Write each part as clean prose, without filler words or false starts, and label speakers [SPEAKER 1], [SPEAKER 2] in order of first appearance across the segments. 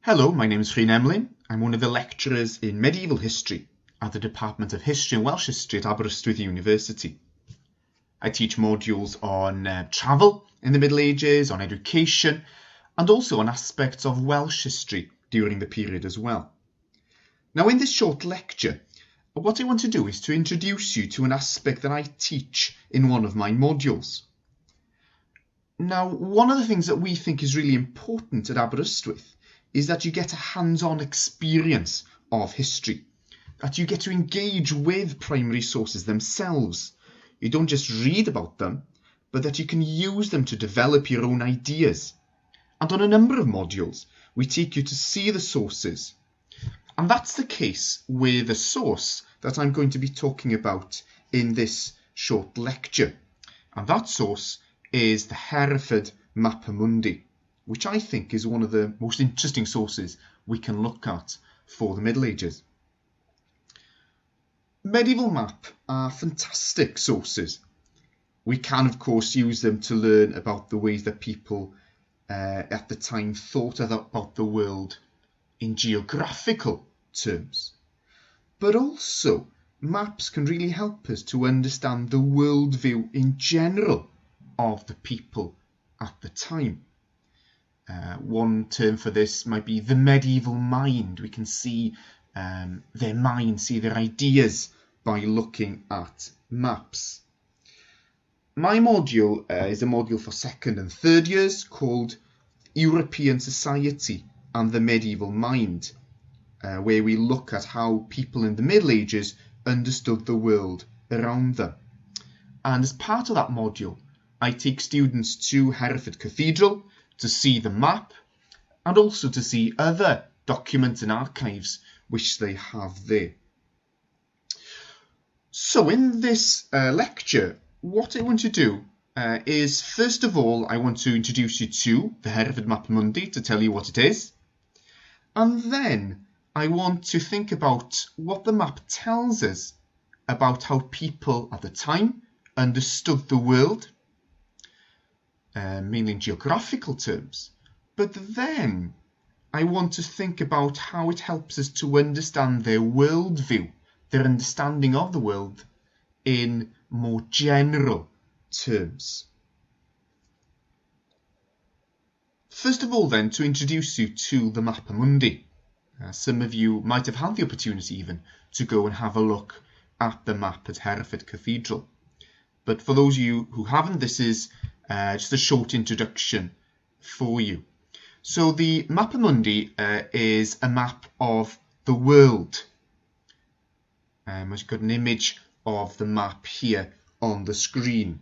[SPEAKER 1] Hello, my name is Rhyn Emlyn. I'm one of the lecturers in medieval history at the Department of History and Welsh History at Aberystwyth University. I teach modules on travel in the Middle Ages, on education, and also on aspects of Welsh history during the period as well. Now, in this short lecture, what I want to do is to introduce you to an aspect that I teach in one of my modules. Now, one of the things that we think is really important at Aberystwyth is that you get a hands-on experience of history, that you get to engage with primary sources themselves. You don't just read about them, but that you can use them to develop your own ideas. And on a number of modules, we take you to see the sources. And that's the case with a source that I'm going to be talking about in this short lecture. And that source is the Hereford Mappa Mundi, which I think is one of the most interesting sources we can look at for the Middle Ages. Medieval maps are fantastic sources. We can, of course, use them to learn about the ways that people at the time thought about the world in geographical terms. But also, maps can really help us to understand the worldview in general of the people at the time. One term for this might be the medieval mind. We can see their mind, see their ideas by looking at maps. My module is a module for second and third years called European Society and the Medieval Mind, where we look at how people in the Middle Ages understood the world around them. And as part of that module, I take students to Hereford Cathedral to see the map and also to see other documents and archives which they have there. So in this lecture, what I want to do is, first of all, I want to introduce you to the Hereford Mappa Mundi to tell you what it is. And then I want to think about what the map tells us about how people at the time understood the world, mainly in geographical terms. But then I want to think about how it helps us to understand their worldview, their understanding of the world in more general terms. First of all then, to introduce you to the Mappa Mundi. Some of you might have had the opportunity even to go and have a look at the map at Hereford Cathedral. But for those of you who haven't, this is just a short introduction for you. So the Mappa Mundi is a map of the world. I've got an image of the map here on the screen.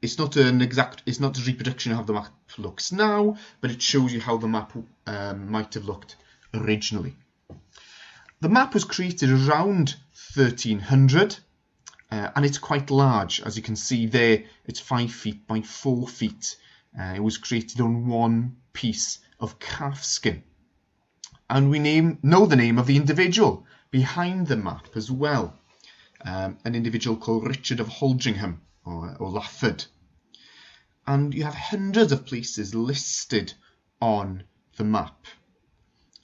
[SPEAKER 1] It's not a reproduction of how the map looks now, but it shows you how the map might have looked originally. The map was created around 1300. And it's quite large. As you can see there, it's 5 feet by 4 feet. It was created on one piece of calfskin. And we know the name of the individual behind the map as well. An individual called Richard of Holdringham or Lafford. And you have hundreds of places listed on the map.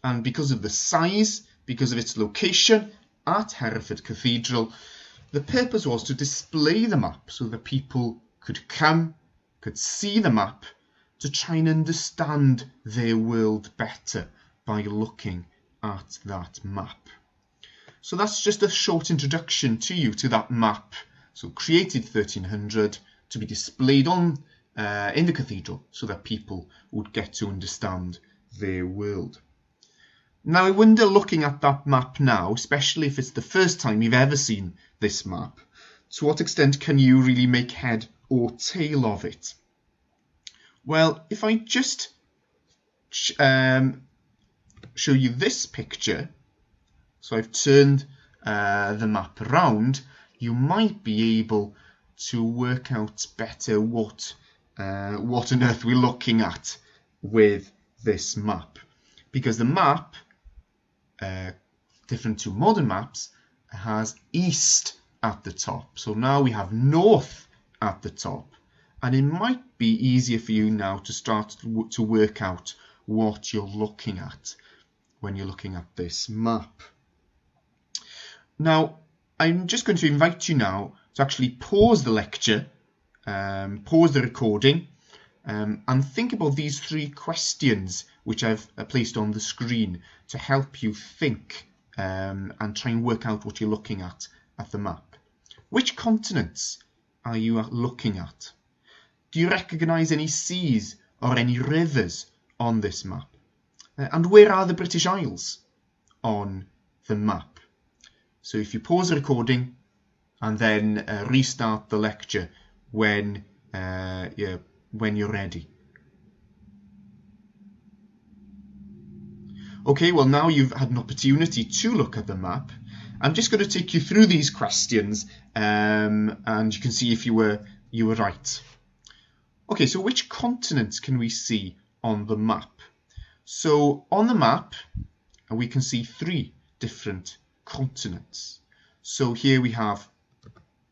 [SPEAKER 1] And because of the size, because of its location at Hereford Cathedral, the purpose was to display the map so that people could see the map to try and understand their world better by looking at that map. So that's just a short introduction to you to that map. So created 1300 to be displayed in the cathedral so that people would get to understand their world. Now, I wonder, looking at that map now, especially if it's the first time you've ever seen this map, to what extent can you really make head or tail of it? Well, if I just show you this picture, so I've turned the map around, you might be able to work out better what on earth we're looking at with this map. Because the map, different to modern maps, has east at the top. So now we have north at the top. And it might be easier for you now to start to work out what you're looking at when you're looking at this map. Now, I'm just going to invite you now to actually pause the lecture, pause the recording, and think about these 3 questions which I've placed on the screen to help you think and try and work out what you're looking at the map. Which continents are you looking at? Do you recognise any seas or any rivers on this map? And where are the British Isles on the map? So if you pause the recording and then restart the lecture when you're ready. Okay, well, now you've had an opportunity to look at the map. I'm just going to take you through these questions and you can see if you were right. Okay, so which continents can we see on the map? So on the map, we can see 3 different continents. So here we have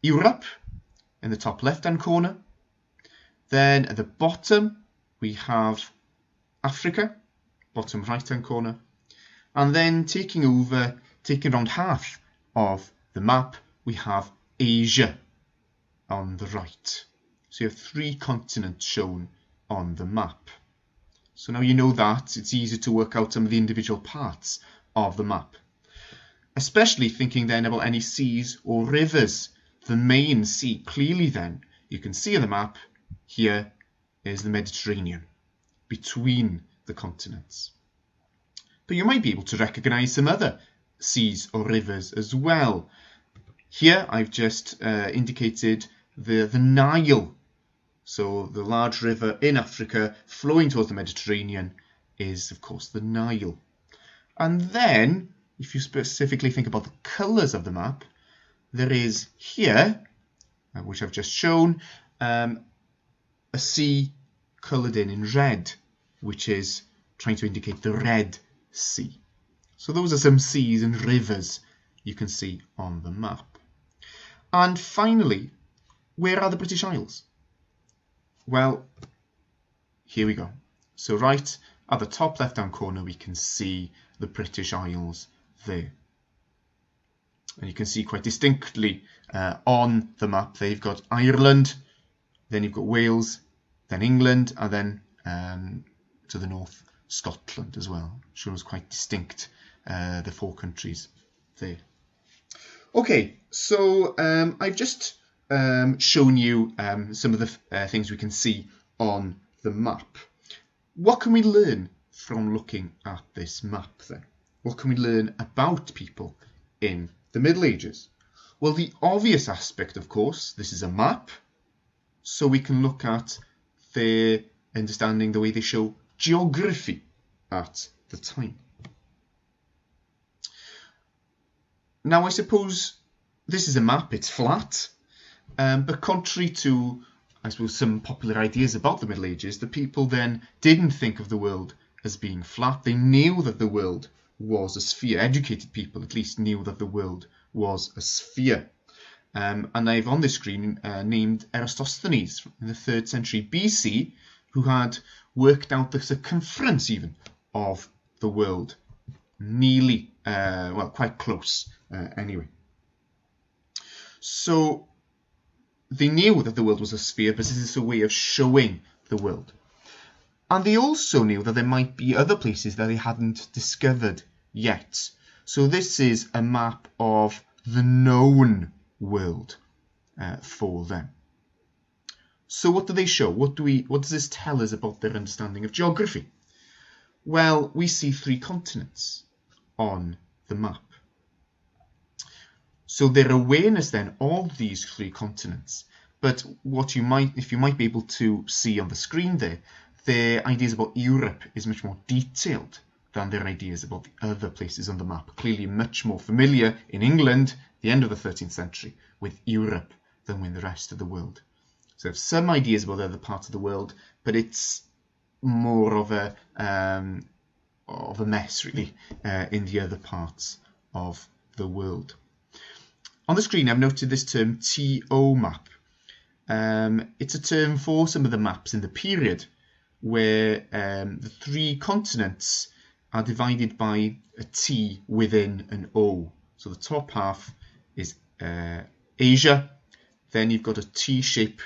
[SPEAKER 1] Europe in the top left-hand corner. Then at the bottom, we have Africa, bottom right-hand corner. And then taking around half of the map, we have Asia on the right. So you have 3 continents shown on the map. So now you know that, it's easy to work out some of the individual parts of the map. Especially thinking then about any seas or rivers. The main sea, clearly then, you can see on the map, here is the Mediterranean, between the continents. But you might be able to recognise some other seas or rivers as well. Here I've just indicated the Nile. So the large river in Africa flowing towards the Mediterranean is, of course, the Nile. And then, if you specifically think about the colours of the map, there is here, which I've just shown, a sea coloured in red, which is trying to indicate the Red Sea. So those are some seas and rivers you can see on the map. And finally, where are the British Isles? Well, here we go. So right at the top left-hand corner, we can see the British Isles there. And you can see quite distinctly on the map, they've got Ireland, then you've got Wales, then England, and then to the north, Scotland as well. Shows quite distinct, the 4 countries there. Okay, so I've just shown you some of the things we can see on the map. What can we learn from looking at this map then? What can we learn about people in the Middle Ages? Well, the obvious aspect, of course, this is a map, so we can look at their understanding, the way they show geography at the time. Now, I suppose this is a map, it's flat, but contrary to, I suppose, some popular ideas about the Middle Ages, the people then didn't think of the world as being flat. They knew that the world was a sphere. Educated people, at least, knew that the world was a sphere. And I've on this screen named Eratosthenes in the 3rd century BC, who had worked out the circumference even of the world. Nearly, quite close anyway. So they knew that the world was a sphere, but this is a way of showing the world. And they also knew that there might be other places that they hadn't discovered yet. So this is a map of the known world for them. So what do they show? What does this tell us about their understanding of geography? Well, we see 3 continents on the map. So their awareness then of these 3 continents, but what you might be able to see on the screen there, their ideas about Europe is much more detailed than their ideas about the other places on the map. Clearly much more familiar in England, the end of the 13th century, with Europe than with the rest of the world. So they have some ideas about other parts of the world, but it's more of a mess, really, in the other parts of the world. On the screen, I've noted this term TO map. It's a term for some of the maps in the period where the three continents are divided by a T within an O. So the top half is Asia, then you've got a T shape,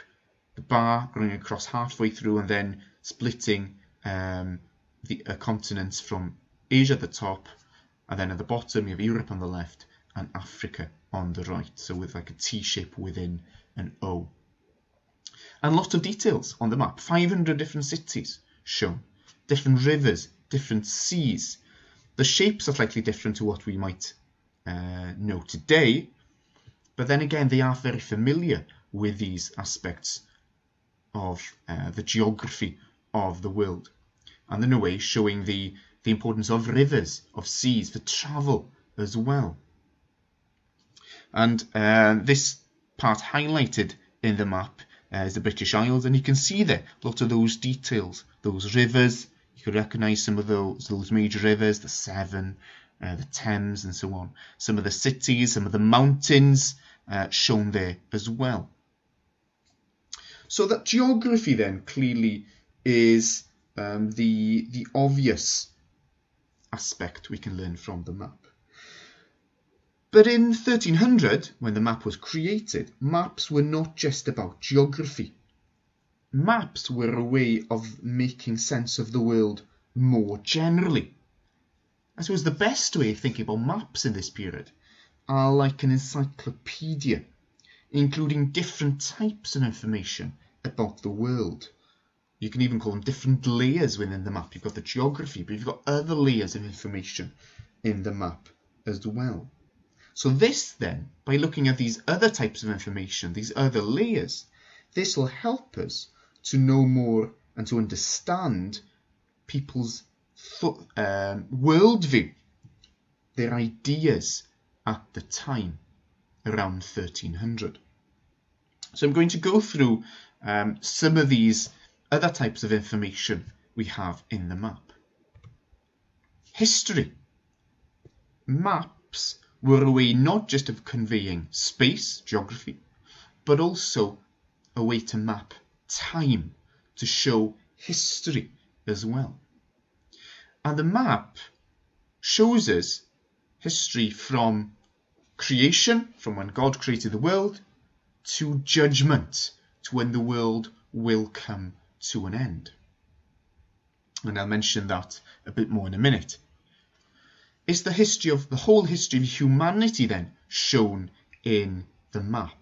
[SPEAKER 1] the bar running across halfway through and then splitting the continents from Asia at the top, and then at the bottom you have Europe on the left and Africa on the right, so with like a T shape within an O. And lots of details on the map, 500 different cities shown, different rivers, different seas. The shapes are slightly different to what we might know today, but then again they are very familiar with these aspects of the geography of the world, and in a way showing the importance of rivers, of seas, for travel as well. And this part highlighted in the map is the British Isles, and you can see there lots of those details, those rivers. You can recognise some of those major rivers, the Severn, the Thames and so on. Some of the cities, some of the mountains shown there as well. So that geography then clearly is the obvious aspect we can learn from the map. But in 1300, when the map was created, maps were not just about geography. Maps were a way of making sense of the world more generally. I suppose the best way of thinking about maps in this period are like an encyclopedia, including different types of information about the world. You can even call them different layers within the map. You've got the geography, but you've got other layers of information in the map as well. So this then, by looking at these other types of information, these other layers, this will help us to know more and to understand people's worldview, their ideas at the time, around 1300. So I'm going to go through some of these other types of information we have in the map. History. Maps were a way not just of conveying space, geography, but also a way to map time, to show history as well. And the map shows us history from creation, from when God created the world, to judgment, to when the world will come to an end. And I'll mention that a bit more in a minute. Is the whole history of humanity then shown in the map?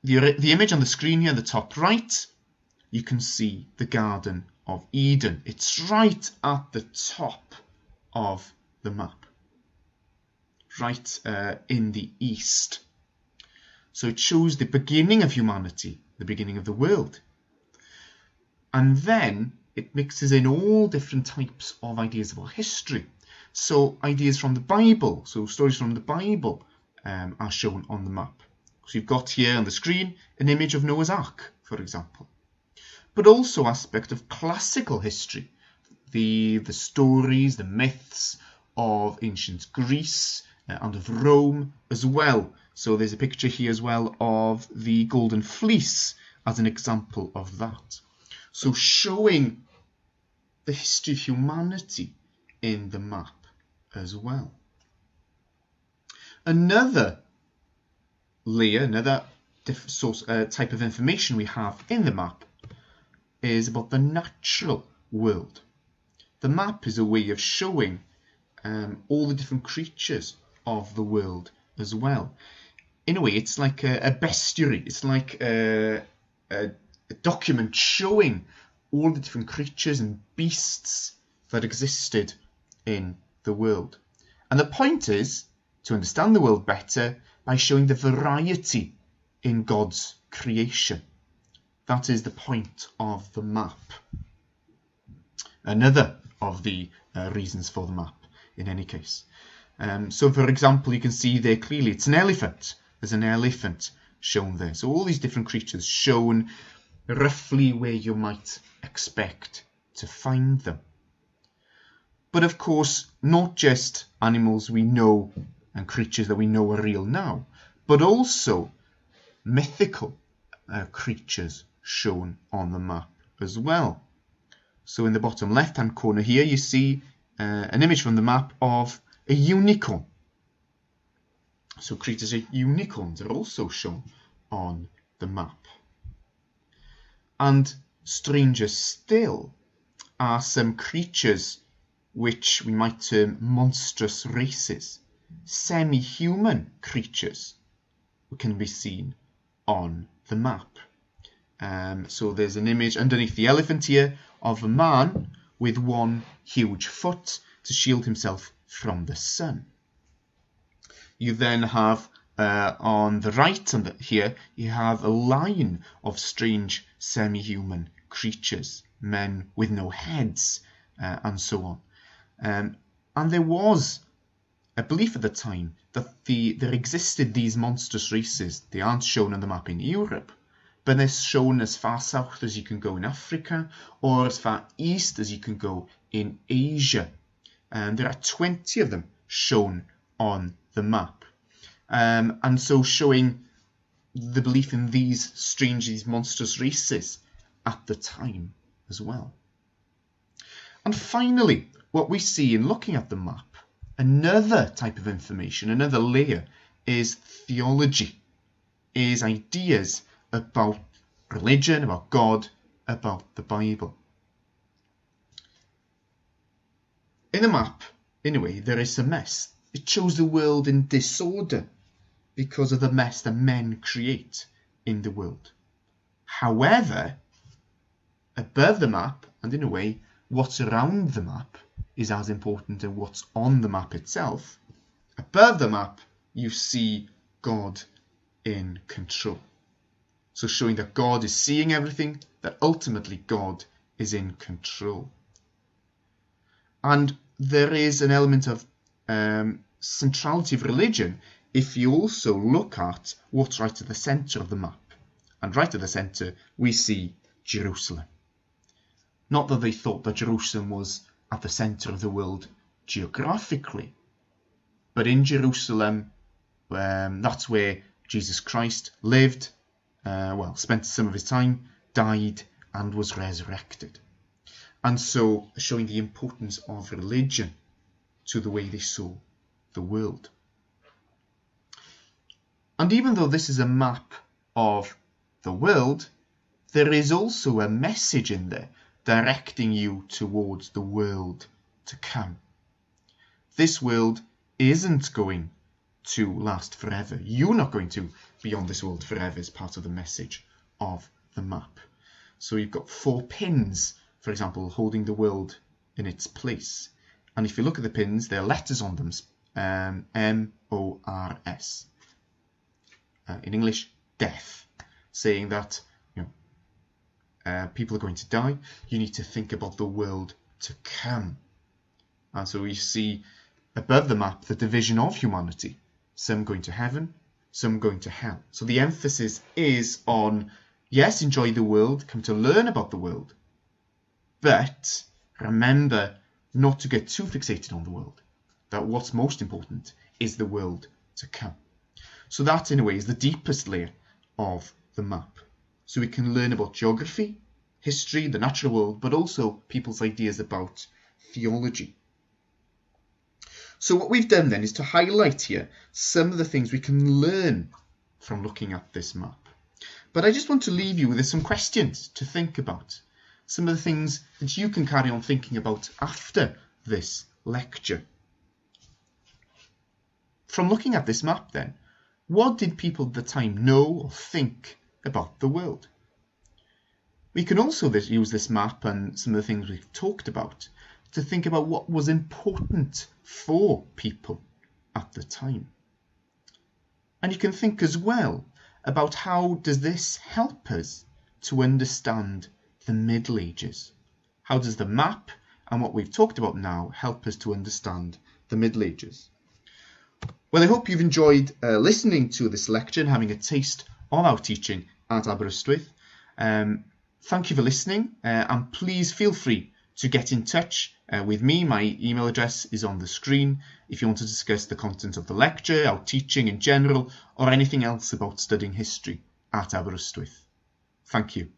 [SPEAKER 1] The image on the screen here, the top right, you can see the Garden of Eden. It's right at the top of the map, right in the east. So it shows the beginning of humanity, the beginning of the world. And then it mixes in all different types of ideas about history. So ideas from the Bible, so stories from the Bible are shown on the map. So you've got here on the screen an image of Noah's Ark, for example. But also aspect of classical history, the stories, the myths of ancient Greece and of Rome as well. So there's a picture here as well of the Golden Fleece as an example of that. So showing the history of humanity in the map as well. Another layer, another type of information we have in the map is about the natural world. The map is a way of showing all the different creatures of the world as well. In a way, it's like a bestiary. It's like a document showing all the different creatures and beasts that existed in the world. And the point is to understand the world better by showing the variety in God's creation. That is the point of the map. Another of the reasons for the map, in any case. So, for example, you can see there clearly it's an elephant. There's an elephant shown there. So all these different creatures shown roughly where you might expect to find them. But of course, not just animals we know and creatures that we know are real now, but also mythical creatures shown on the map as well. So in the bottom left-hand corner here, you see an image from the map of a unicorn. So creatures like unicorns are also shown on the map. And stranger still are some creatures which we might term monstrous races, semi-human creatures who can be seen on the map. So there's an image underneath the elephant here of a man with one huge foot to shield himself from the sun. You then have on the right here, you have a line of strange semi-human creatures, men with no heads, and so on. And there was a belief at the time that there existed these monstrous races. They aren't shown on the map in Europe, but they're shown as far south as you can go in Africa, or as far east as you can go in Asia. And there are 20 of them shown on the map. And so showing the belief in these monstrous races at the time as well. And finally, what we see in looking at the map, another type of information, another layer, is theology, is ideas about religion, about God, about the Bible. In the map, in a way, there is a mess. It shows the world in disorder because of the mess that men create in the world. However, above the map, and in a way, what's around the map is as important as what's on the map itself. Above the map, you see God in control. So showing that God is seeing everything, that ultimately God is in control. And there is an element of centrality of religion if you also look at what's right at the centre of the map. And right at the centre, we see Jerusalem. Not that they thought that Jerusalem was at the centre of the world geographically, but in Jerusalem, that's where Jesus Christ lived, spent some of his time, died, and was resurrected. And so showing the importance of religion to the way they saw the world. And even though this is a map of the world, there is also a message in there directing you towards the world to come. This world isn't going to last forever. You're not going to be on this world forever as part of the message of the map. So you've got 4 pins, for example, holding the world in its place. And if you look at the pins, there are letters on them, M-O-R-S. In English, death, saying that people are going to die. You need to think about the world to come. And so we see above the map the division of humanity. Some going to heaven, some going to hell. So the emphasis is on, yes, enjoy the world, come to learn about the world, but remember not to get too fixated on the world. That what's most important is the world to come. So that, in a way, is the deepest layer of the map. So we can learn about geography, history, the natural world, but also people's ideas about theology. So what we've done then is to highlight here some of the things we can learn from looking at this map. But I just want to leave you with some questions to think about. Some of the things that you can carry on thinking about after this lecture. From looking at this map then, what did people at the time know or think about the world? We can also use this map and some of the things we've talked about to think about what was important for people at the time. And you can think as well about how does this help us to understand the Middle Ages? How does the map and what we've talked about now help us to understand the Middle Ages? Well, I hope you've enjoyed listening to this lecture and having a taste of our teaching at Aberystwyth. Thank you for listening, and please feel free to get in touch with me. My email address is on the screen if you want to discuss the content of the lecture, our teaching in general, or anything else about studying history at Aberystwyth. Thank you.